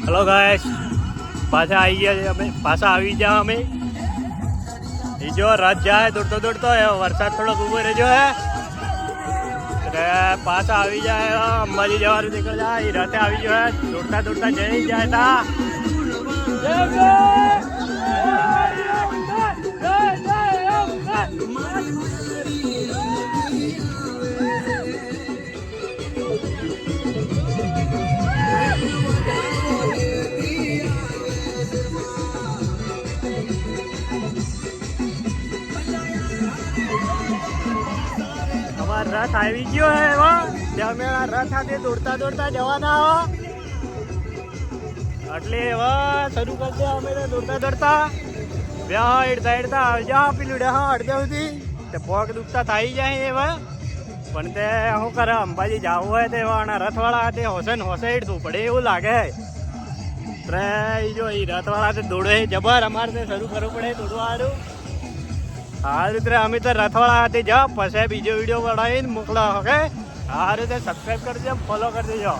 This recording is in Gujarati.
હેલો ગાઈસ, પાછા આવી ગયા છે અમે. પાછા આવી ગયા અમે. એ જો રથ જાય દોડતો દોડતો, વરસાદ થોડોક ઉભો રહેજો હે એટલે પાછા આવી જાય. અંબાજી જવાનું નીકળ જાય. એ રથે આવી ગયો હે, દોડતા દોડતા જઈ જાય તા. રથ આવી ગયો હે એવા અમે આ રથ સાથે દોડતા દોડતા જવાના હો એટલે એવા શરૂ કરી દે. અમે દોડતા દોડતા વ્યા હેડતા હેડતા જા પેલું અડધે સુધી તે પગ દુખતા થઈ જાય એવા. પણ તે શું કરે, અંબાજી જવું હોય તો એવા રથવાળા તે હોશે ને હોશે હેડતું પડે એવું લાગે. એટલે જો એ રથવાળા તે દોડે જબર. અમારે તે શરૂ કરવું પડે દોડવાનું. આ રીતે અમે તો રથવાળા હતી જાઓ, પછી બીજો વિડીયો બનાવીને મોકલો. ઓકે, આ રીતે સબસ્ક્રાઈબ કરી દેજો, ફોલો કરી દેજો.